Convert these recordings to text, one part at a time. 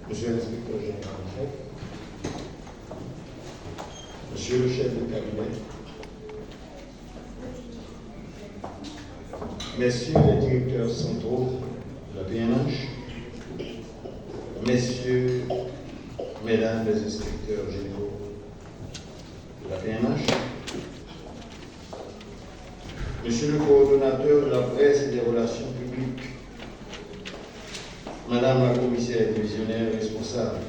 Monsieur l'inspecteur général en chef, Monsieur le chef de cabinet, Messieurs les directeurs centraux de la PNH, Messieurs, Mesdames les inspecteurs généraux de la PNH, Monsieur le coordonnateur de la presse et des relations publiques, Madame la commissaire divisionnaire responsable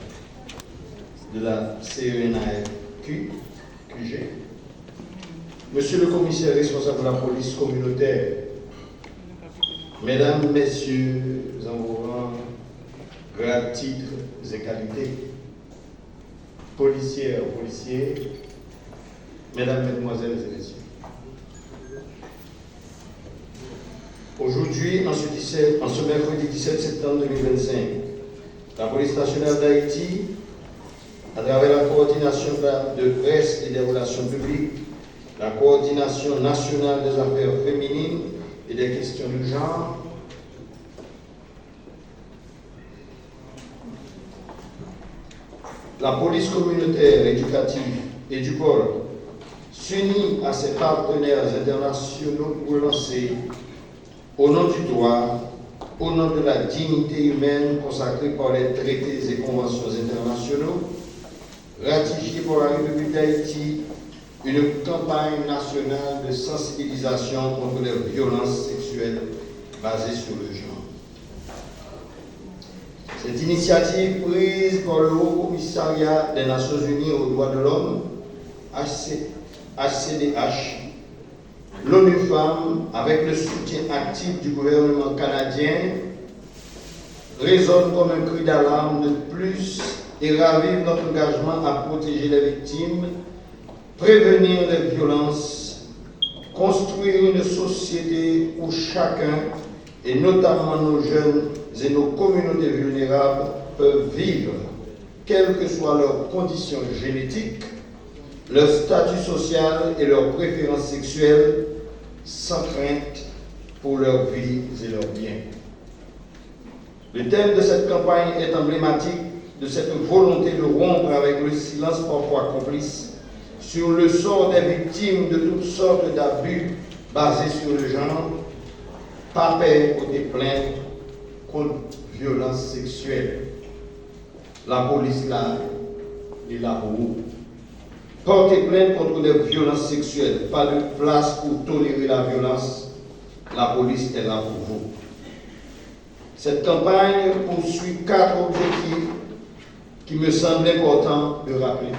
de la CENAQ, QG, Monsieur le commissaire responsable de la police communautaire, Mesdames, Messieurs, en vos rangs, grades, titres et qualités, policières, policiers, Mesdames, Mesdemoiselles et Messieurs. Aujourd'hui, en ce mercredi 17 septembre 2025, la police nationale d'Haïti, à travers la coordination de presse et des relations publiques, la coordination nationale des affaires féminines et des questions de genre, la police communautaire éducative et du pôle s'unit à ses partenaires internationaux pour lancer, au nom du droit, au nom de la dignité humaine consacrée par les traités et conventions internationaux, ratifiée par la République d'Haïti, une campagne nationale de sensibilisation contre les violences sexuelles basées sur le genre. Cette initiative prise par le Haut Commissariat des Nations Unies aux droits de l'homme, HCDH, l'ONU Femmes, avec le soutien actif du gouvernement canadien, résonne comme un cri d'alarme de plus et ravive notre engagement à protéger les victimes, prévenir les violences, construire une société où chacun, et notamment nos jeunes et nos communautés vulnérables, peuvent vivre, quelles que soient leurs conditions génétiques, leur statut social et leurs préférences sexuelles, sans crainte pour leur vie et leurs biens. Le thème de cette campagne est emblématique de cette volonté de rompre avec le silence parfois complice sur le sort des victimes de toutes sortes d'abus basés sur le genre, pas peur côté plainte contre violence sexuelle. La police là est là pour vous. Portez plainte contre les violences sexuelles. Pas de place pour tolérer la violence. La police est là pour vous. Cette campagne poursuit 4 objectifs qui me semblent importants de rappeler.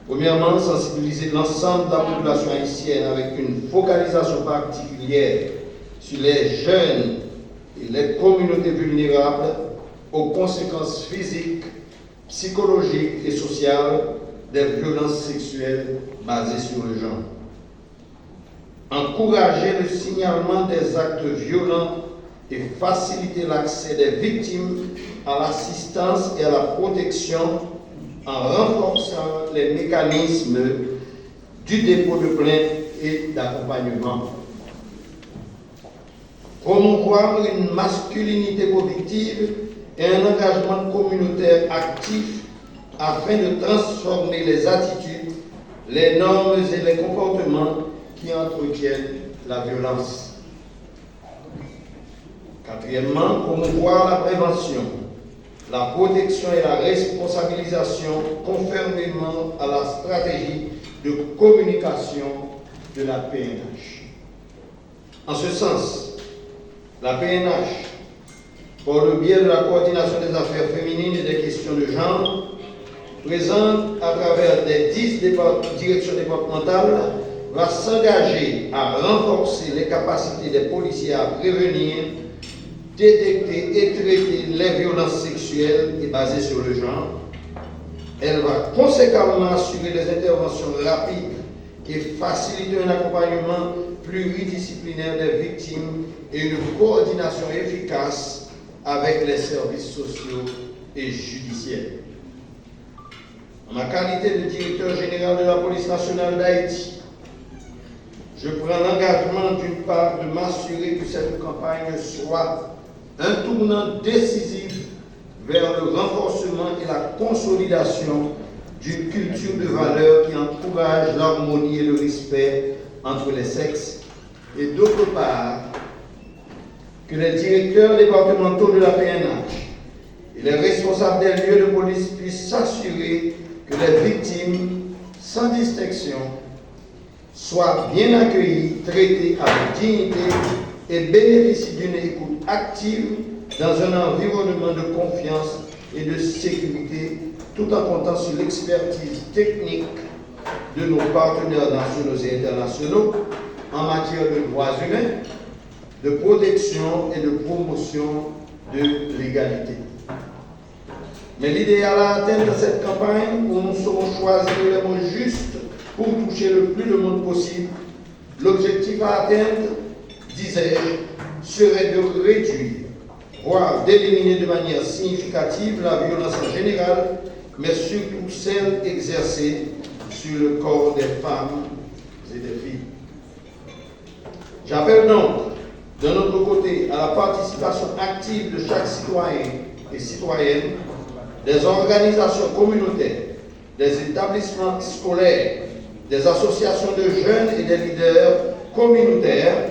Premièrement, sensibiliser l'ensemble de la population haïtienne avec une focalisation particulière sur les jeunes et les communautés vulnérables aux conséquences physiques, psychologiques et sociales des violences sexuelles basées sur le genre. Encourager le signalement des actes violents et faciliter l'accès des victimes à l'assistance et à la protection en renforçant les mécanismes du dépôt de plainte et d'accompagnement. Promouvoir une masculinité positive et un engagement communautaire actif afin de transformer les attitudes, les normes et les comportements qui entretiennent la violence. Quatrièmement, promouvoir la prévention, la protection et la responsabilisation conformément à la stratégie de communication de la PNH. En ce sens, la PNH par le biais de la coordination des affaires féminines et des questions de genre, présente à travers les 10 directions départementales, va s'engager à renforcer les capacités des policiers à prévenir, détecter et traiter les violences sexuelles et basées sur le genre. Elle va conséquemment assurer des interventions rapides et faciliter un accompagnement pluridisciplinaire des victimes et une coordination efficace avec les services sociaux et judiciaires. En ma qualité de directeur général de la police nationale d'Haïti, je prends l'engagement d'une part de m'assurer que cette campagne soit un tournant décisif vers le renforcement et la consolidation d'une culture de valeurs qui encourage l'harmonie et le respect entre les sexes, et d'autre part, que les directeurs départementaux de la PNH et les responsables des lieux de police puissent s'assurer que les victimes, sans distinction, soient bien accueillies, traitées avec dignité et bénéficient d'une écoute active dans un environnement de confiance et de sécurité, tout en comptant sur l'expertise technique de nos partenaires nationaux et internationaux en matière de droits humains, de protection et de promotion de l'égalité. Mais l'idéal à atteindre dans cette campagne, où nous saurons choisir les mots justes pour toucher le plus de monde possible, l'objectif à atteindre, disais-je, serait de réduire, voire d'éliminer de manière significative la violence en général, mais surtout celle exercée sur le corps des femmes et des filles. J'appelle donc, de notre côté, à la participation active de chaque citoyen et citoyenne, des organisations communautaires, des établissements scolaires, des associations de jeunes et des leaders communautaires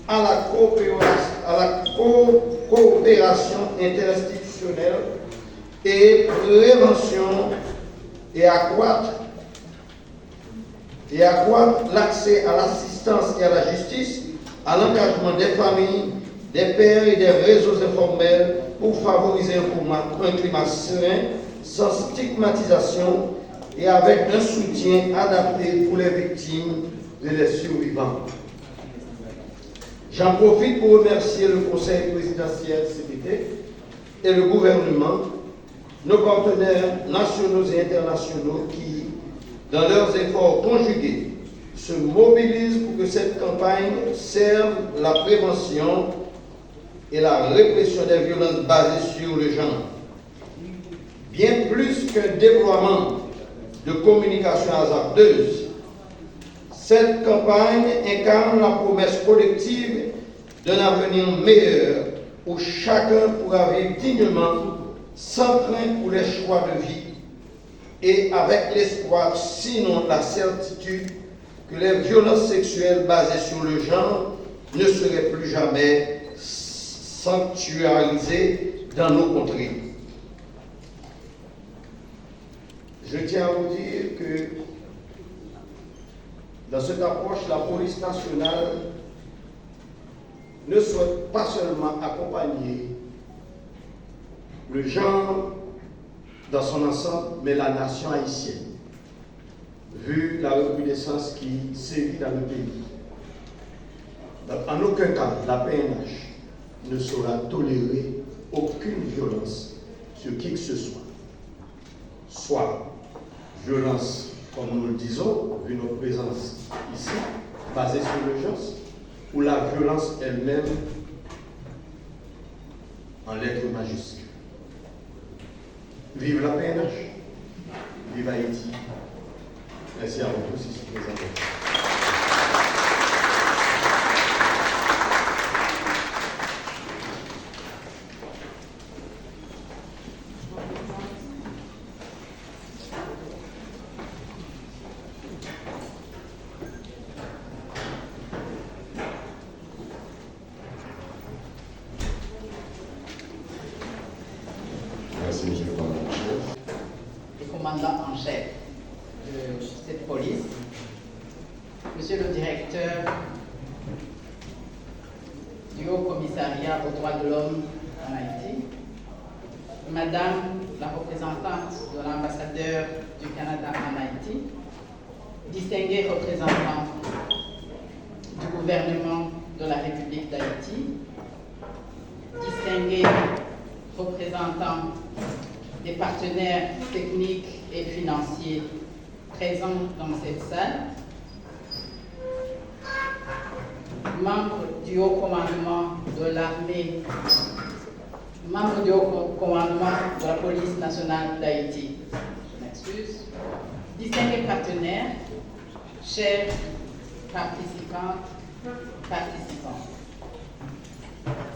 à la coopération interinstitutionnelle et prévention et accroître l'accès à l'assistance et à la justice, à l'engagement des familles, des pères et des réseaux informels pour favoriser un climat serein, sans stigmatisation et avec un soutien adapté pour les victimes et les survivants. J'en profite pour remercier le Conseil présidentiel CPT et le gouvernement, nos partenaires nationaux et internationaux qui, dans leurs efforts conjugués, se mobilisent pour que cette campagne serve la prévention et la répression des violences basées sur le genre. Bien plus qu'un déploiement de communication hasardeuse, cette campagne incarne la promesse collective d'un avenir meilleur où chacun pourra vivre dignement, sans crainte pour les choix de vie et avec l'espoir, sinon la certitude, que les violences sexuelles basées sur le genre ne seraient plus jamais sanctuarisées dans nos contrées. Je tiens à vous dire que dans cette approche, la police nationale ne souhaite pas seulement accompagner le genre dans son ensemble, mais la nation haïtienne, vu la recrudescence qui sévit dans le pays. En aucun cas, la PNH ne saura tolérer aucune violence sur qui que ce soit violence, comme nous le disons, vu notre présence ici, basée sur l'urgence, ou la violence elle-même en lettres majuscules. Vive la PNH, vive Haïti. Merci à vous tous ici présents. Merci, monsieur le commandant-en-chef. Le commandant en chef de cette police, monsieur le directeur du Haut Commissariat aux droits de l'homme en Haïti, Madame la représentante de l'ambassadeur du Canada en Haïti, distingués représentants du gouvernement de la République d'Haïti, distingués représentants des partenaires techniques et financiers présents dans cette salle, membres du haut commandement de l'armée, membres du haut commandement de la police nationale d'Haïti, je m'excuse, distingués partenaires, chers participantes, participants.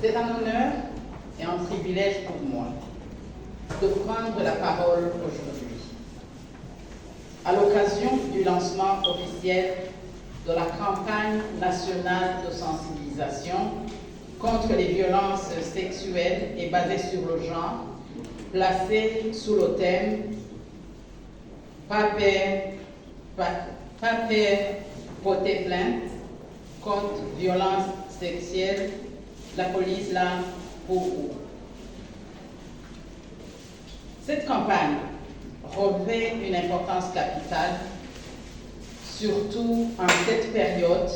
C'est un honneur et un privilège pour moi de prendre la parole aujourd'hui à l'occasion du lancement officiel de la campagne nationale de sensibilisation contre les violences sexuelles et basées sur le genre, placée sous le thème « Pas peur, porter plainte contre violences sexuelles, la police là pour vous ». Cette campagne revêt une importance capitale, surtout en cette période,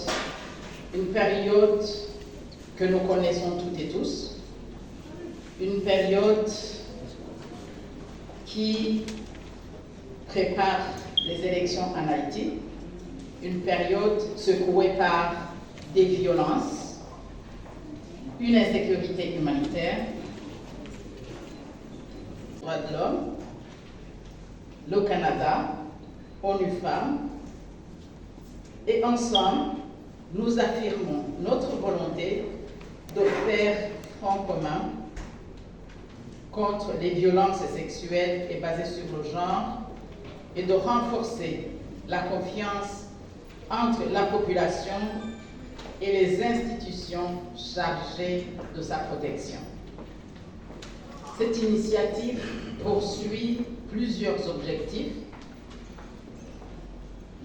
une période que nous connaissons toutes et tous, une période qui prépare les élections en Haïti, une période secouée par des violences, une insécurité humanitaire, droits de l'homme, le Canada, ONU Femmes, et ensemble, nous affirmons notre volonté de faire front commun contre les violences sexuelles et basées sur le genre et de renforcer la confiance entre la population et les institutions chargées de sa protection. Cette initiative poursuit plusieurs objectifs.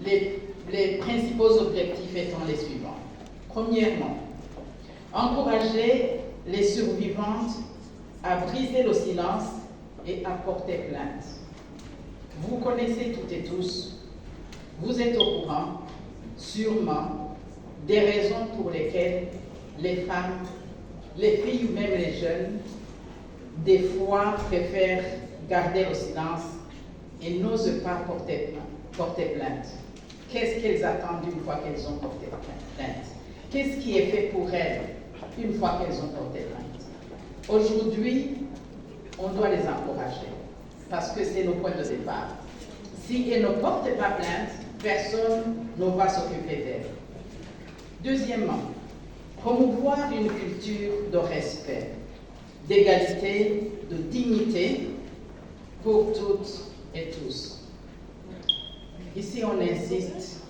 Les principaux objectifs étant les suivants. Premièrement, encourager les survivantes à briser le silence et à porter plainte. Vous connaissez toutes et tous, vous êtes au courant, sûrement, des raisons pour lesquelles les femmes, les filles ou même les jeunes, des fois préfèrent garder le silence et n'osent pas porter plainte. Qu'est-ce qu'elles attendent une fois qu'elles ont porté plainte? Qu'est-ce qui est fait pour elles une fois qu'elles ont porté plainte? Aujourd'hui, on doit les encourager parce que c'est le point de départ. Si elles ne portent pas plainte, personne ne va s'occuper d'elles. Deuxièmement, promouvoir une culture de respect, d'égalité, de dignité pour toutes et tous. Ici, on insiste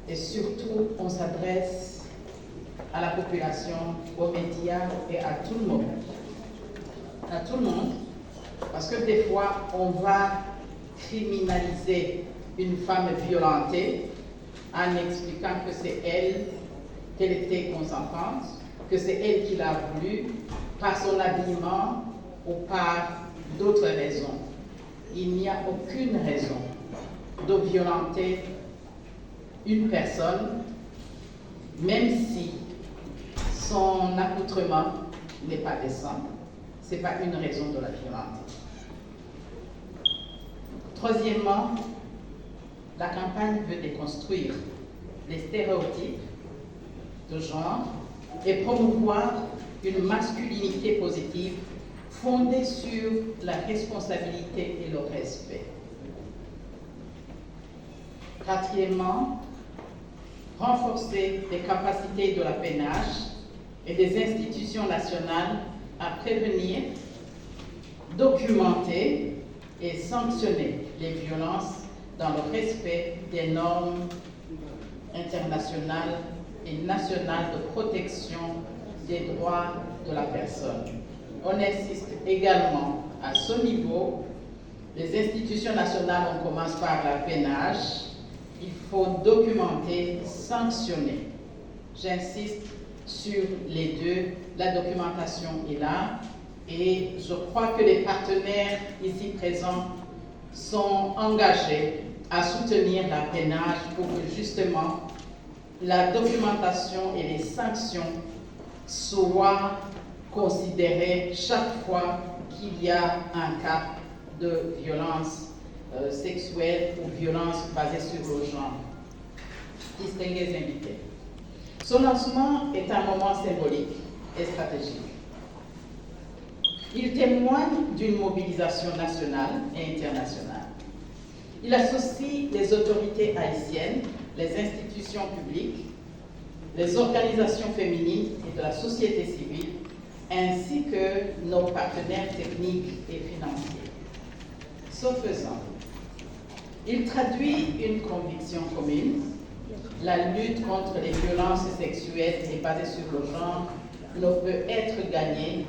et surtout, on s'adresse à la population, aux médias et à tout le monde. À tout le monde, parce que des fois, on va criminaliser une femme violentée en expliquant que c'est elle, qu'elle était consentante, que c'est elle qui l'a voulu, par son habillement ou par d'autres raisons. Il n'y a aucune raison de violenter une personne, même si son accoutrement n'est pas décent. Ce n'est pas une raison de la violenter. Troisièmement, la campagne veut déconstruire les stéréotypes de genre et promouvoir une masculinité positive fondée sur la responsabilité et le respect. Quatrièmement, renforcer les capacités de la PNH et des institutions nationales à prévenir, documenter et sanctionner les violences dans le respect des normes internationales et nationales de protection des droits de la personne. On insiste également à ce niveau, les institutions nationales, on commence par la PNH, il faut documenter, sanctionner. J'insiste sur les deux, la documentation est là et je crois que les partenaires ici présents sont engagés à soutenir la PNH pour que justement la documentation et les sanctions soient considérées chaque fois qu'il y a un cas de violence sexuelle ou violence basée sur le genre. Distingués invités. Son lancement est un moment symbolique et stratégique. Il témoigne d'une mobilisation nationale et internationale. Il associe les autorités haïtiennes, les institutions publiques, les organisations féminines et de la société civile, ainsi que nos partenaires techniques et financiers. Ce faisant, il traduit une conviction commune: la lutte contre les violences sexuelles et basées sur le genre ne peut être gagnée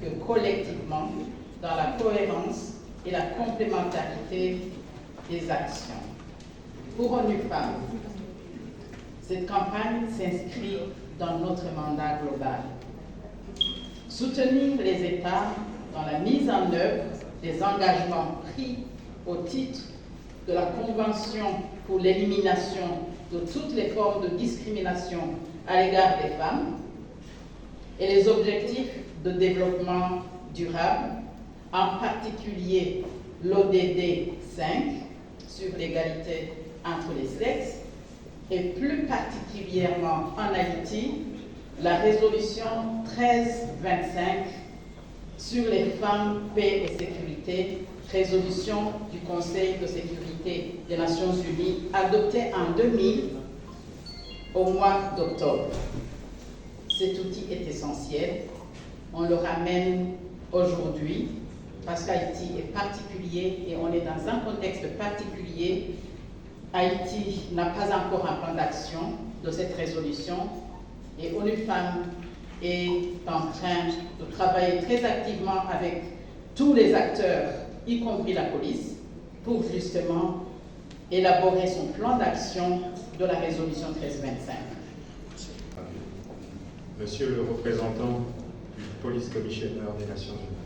que collectivement dans la cohérence et la complémentarité des actions. Pour ONU Femmes, cette campagne s'inscrit dans notre mandat global. Soutenir les États dans la mise en œuvre des engagements pris au titre de la Convention pour l'élimination de toutes les formes de discrimination à l'égard des femmes et les objectifs de développement durable, en particulier l'ODD 5 sur l'égalité entre les sexes, et plus particulièrement en Haïti, la résolution 1325 sur les femmes, paix et sécurité, résolution du Conseil de sécurité des Nations Unies, adoptée en 2000 au mois d'octobre. Cet outil est essentiel. On le ramène aujourd'hui parce qu'Haïti est particulier et on est dans un contexte particulier. Haïti n'a pas encore un plan d'action de cette résolution et ONU Femmes est en train de travailler très activement avec tous les acteurs, y compris la police, pour justement élaborer son plan d'action de la résolution 1325. Monsieur le représentant du Police Commissioner des Nations Unies,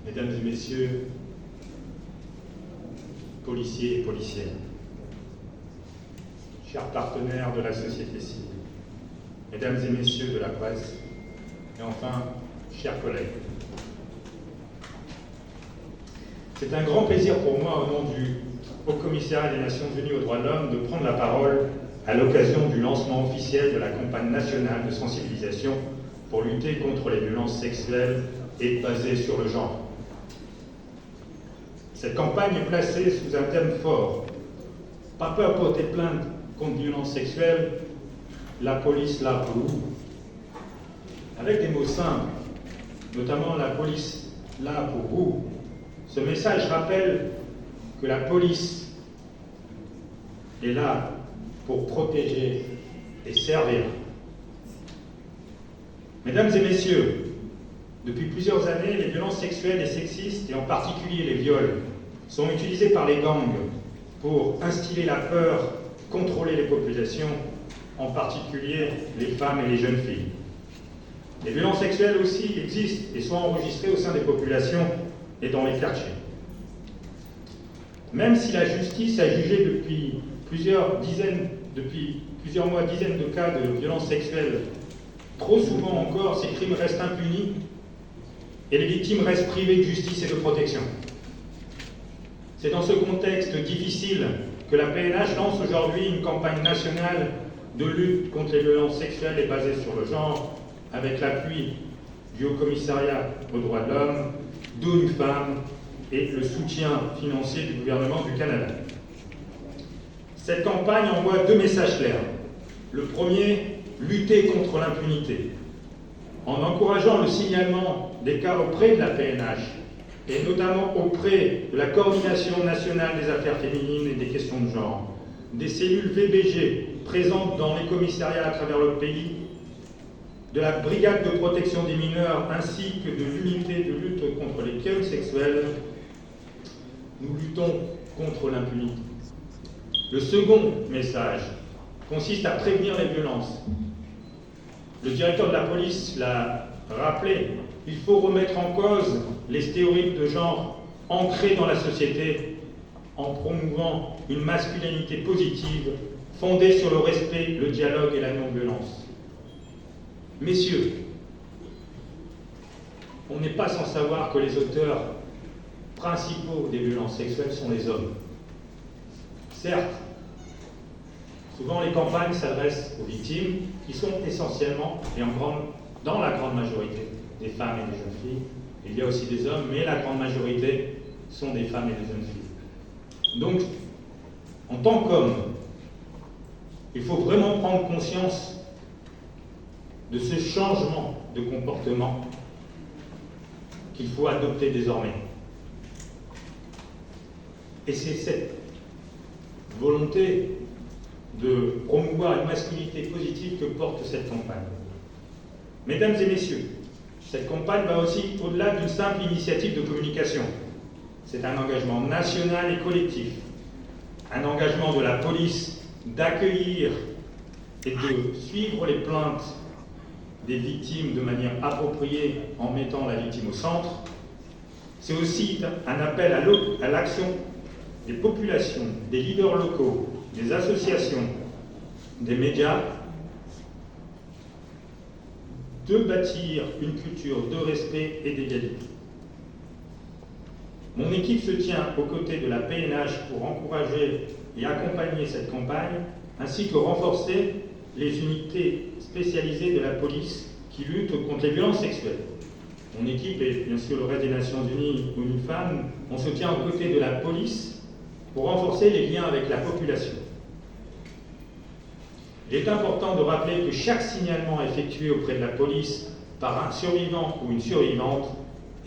Mesdames et Messieurs, policiers et policières, chers partenaires de la société civile, Mesdames et Messieurs de la presse, et enfin, chers collègues. C'est un grand plaisir pour moi, au nom du Haut-Commissariat des Nations Unies aux droits de l'homme, de prendre la parole à l'occasion du lancement officiel de la campagne nationale de sensibilisation pour lutter contre les violences sexuelles et basées sur le genre. Cette campagne est placée sous un thème fort. Pas peur de porter plainte contre violences sexuelles, la police là pour vous. Avec des mots simples, notamment la police là pour vous, ce message rappelle que la police est là pour protéger et servir. Mesdames et messieurs, depuis plusieurs années, les violences sexuelles et sexistes, et en particulier les viols, sont utilisées par les gangs pour instiller la peur, contrôler les populations, en particulier les femmes et les jeunes filles. Les violences sexuelles aussi existent et sont enregistrées au sein des populations et dans les quartiers. Même si la justice a jugé depuis plusieurs mois, dizaines de cas de violences sexuelles, trop souvent encore, ces crimes restent impunis et les victimes restent privées de justice et de protection. C'est dans ce contexte difficile que la PNH lance aujourd'hui une campagne nationale de lutte contre les violences sexuelles et basées sur le genre, avec l'appui du Haut-Commissariat aux droits de l'homme, d'ONU Femmes et le soutien financier du gouvernement du Canada. Cette campagne envoie deux messages clairs. Le premier, lutter contre l'impunité, en encourageant le signalement des cas auprès de la PNH, et notamment auprès de la Coordination nationale des affaires féminines et des questions de genre, des cellules VBG présentes dans les commissariats à travers le pays, de la brigade de protection des mineurs ainsi que de l'unité de lutte contre les crimes sexuels. Nous luttons contre l'impunité. Le second message consiste à prévenir les violences. le directeur de la police l'a rappelé, il faut remettre en cause les stéréotypes de genre ancrés dans la société en promouvant une masculinité positive fondée sur le respect, le dialogue et la non-violence. Messieurs, on n'est pas sans savoir que les auteurs principaux des violences sexuelles sont les hommes. Certes, souvent les campagnes s'adressent aux victimes qui sont essentiellement, et dans la grande majorité, des femmes et des jeunes filles. Il y a aussi des hommes, mais la grande majorité sont des femmes et des jeunes filles. Donc, en tant qu'homme, il faut vraiment prendre conscience de ce changement de comportement qu'il faut adopter désormais. Et c'est cette volonté de promouvoir une masculinité positive que porte cette campagne. Mesdames et messieurs, cette campagne va aussi au-delà d'une simple initiative de communication. C'est un engagement national et collectif, un engagement de la police d'accueillir et de suivre les plaintes des victimes de manière appropriée en mettant la victime au centre. C'est aussi un appel à l'action des populations, des leaders locaux, des associations, des médias, de bâtir une culture de respect et d'égalité. Mon équipe se tient aux côtés de la PNH pour encourager et accompagner cette campagne, ainsi que renforcer les unités spécialisées de la police qui luttent contre les violences sexuelles. Mon équipe et bien sûr le reste des Nations Unies, ONU Femmes, on se tient aux côtés de la police pour renforcer les liens avec la population. Il est important de rappeler que chaque signalement effectué auprès de la police par un survivant ou une survivante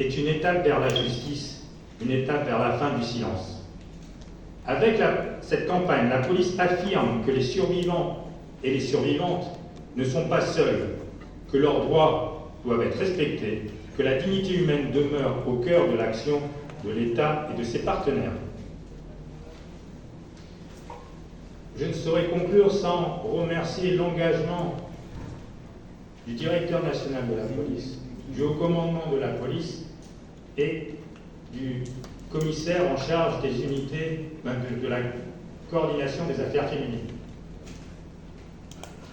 est une étape vers la justice, une étape vers la fin du silence. Avec cette campagne, la police affirme que les survivants et les survivantes ne sont pas seuls, que leurs droits doivent être respectés, que la dignité humaine demeure au cœur de l'action de l'État et de ses partenaires. Je ne saurais conclure sans remercier l'engagement du directeur national de la police, du haut commandement de la police et du commissaire en charge des unités de la coordination des affaires féminines.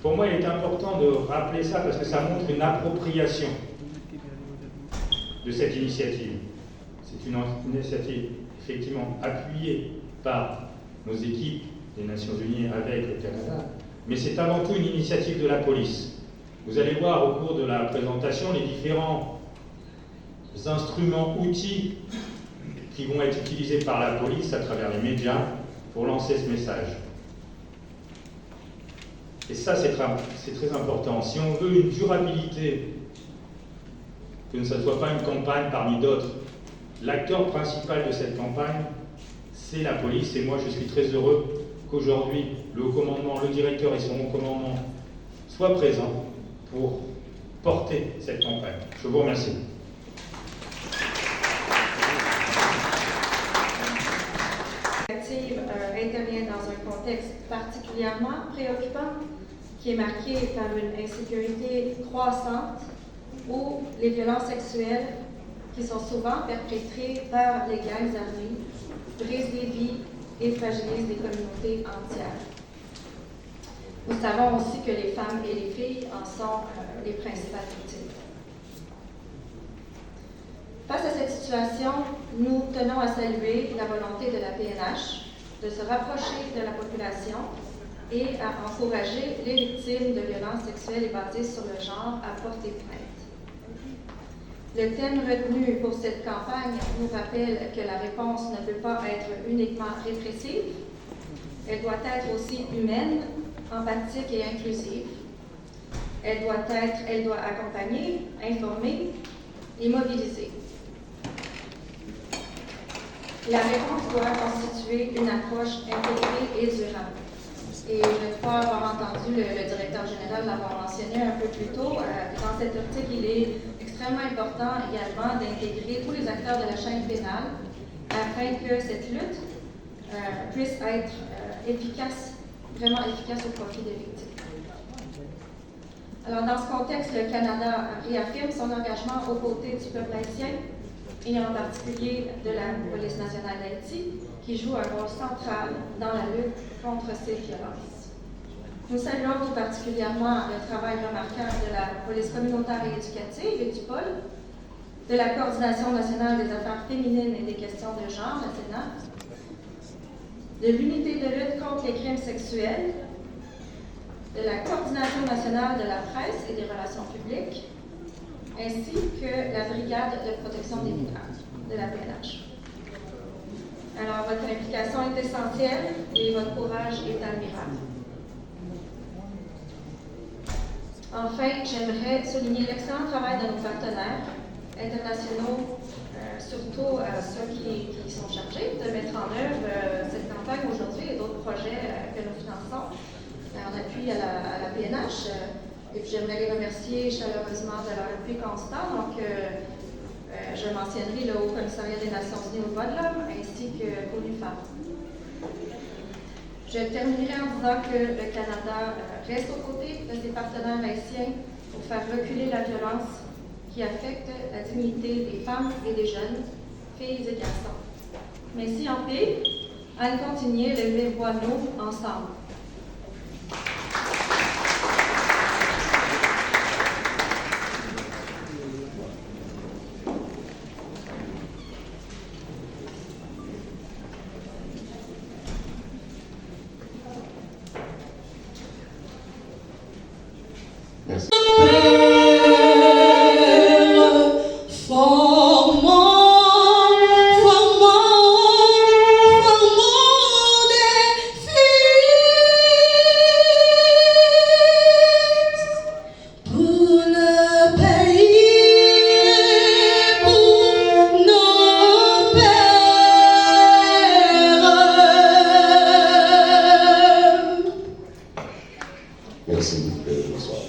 Pour moi, il est important de rappeler ça parce que ça montre une appropriation de cette initiative. C'est une initiative effectivement appuyée par nos équipes des Nations Unies avec le Canada, mais c'est avant tout une initiative de la police. Vous allez voir au cours de la présentation les différents instruments, outils qui vont être utilisés par la police à travers les médias pour lancer ce message. Et ça, c'est très important. Si on veut une durabilité, que ce ne soit pas une campagne parmi d'autres, l'acteur principal de cette campagne, c'est la police. Et moi, je suis très heureux qu'aujourd'hui, le haut commandement, le directeur et son haut commandement soient présents pour porter cette campagne. Je vous remercie. L'initiative intervient dans un contexte particulièrement préoccupant qui est marqué par une insécurité croissante où les violences sexuelles qui sont souvent perpétrées par les gangs armés brisent des vies et fragilisent des communautés entières. Nous savons aussi que les femmes et les filles en sont les principales victimes. Face à cette situation, nous tenons à saluer la volonté de la PNH de se rapprocher de la population et à encourager les victimes de violences sexuelles et basées sur le genre à porter plainte. Le thème retenu pour cette campagne nous rappelle que la réponse ne peut pas être uniquement répressive, elle doit être aussi humaine, empathique et inclusive. Elle doit accompagner, informer et mobiliser. La réponse doit constituer une approche intégrée et durable. Et je crois avoir entendu le directeur général l'avoir mentionné un peu plus tôt. Dans cette optique, il est extrêmement important également d'intégrer tous les acteurs de la chaîne pénale afin que cette lutte puisse être efficace, vraiment efficace au profit des victimes. Alors, dans ce contexte, le Canada réaffirme son engagement aux côtés du peuple haïtien et en particulier de la Police nationale d'Haïti, qui joue un rôle central dans la lutte contre ces violences. Nous saluons tout particulièrement le travail remarquable de la Police communautaire et éducative et du pôle, de la Coordination nationale des affaires féminines et des questions de genre, la Sénat, de l'Unité de lutte contre les crimes sexuels, de la Coordination nationale de la presse et des relations publiques, ainsi que la Brigade de protection des mineurs de la PNH. Alors, votre implication est essentielle et votre courage est admirable. Enfin, j'aimerais souligner l'excellent travail de nos partenaires internationaux, surtout ceux qui sont chargés de mettre en œuvre cette campagne aujourd'hui et d'autres projets que nous finançons en appui à la PNH. Et puis j'aimerais les remercier chaleureusement de leur appui constant. Donc, je mentionnerai le Haut Commissariat des Nations Unies aux droits de l'homme ainsi que l'UNIFAM. Je terminerai en disant que le Canada reste aux côtés de ses partenaires haïtiens pour faire reculer la violence qui affecte la dignité des femmes et des jeunes, filles et garçons. Merci en paix. À continuer le Méboineau ensemble. Merci. Merci, bonsoir.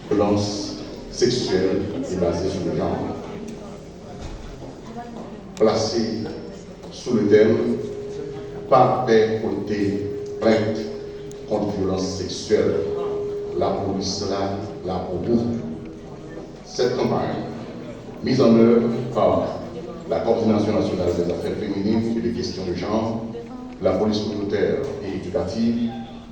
Violence sexuelle et basée sur le genre, placée sous le thème « Pas de côté plainte contre violence sexuelle, la police là pour vous ». Cette campagne, mise en œuvre par la Coordination nationale des affaires féminines et des questions de genre, la police communautaire et éducative,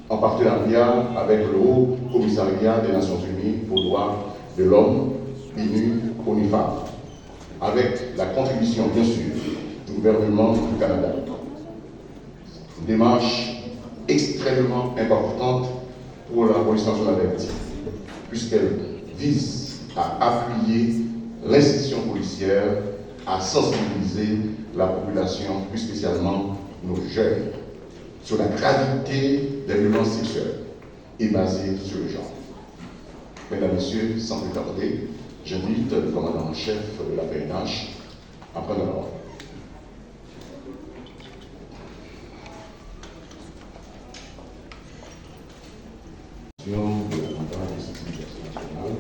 en partenariat avec le Haut Commissariat des Nations Unies aux droits de l'homme, l'UNIFAM, avec la contribution, bien sûr, du gouvernement du Canada. Une démarche extrêmement importante pour la police nationale d'Haïti, puisqu'elle vise à appuyer l'institution policière, à sensibiliser la population, plus spécialement nos jeunes, sur la gravité des violences sexuelles et basée sur le genre. Mesdames, Messieurs, sans plus tarder, j'invite le commandant en chef de la PNH à prendre la parole. De la campagne de sensibilisation nationale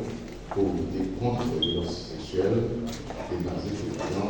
pour lutter contre les violences sexuelles et basées sur le genre.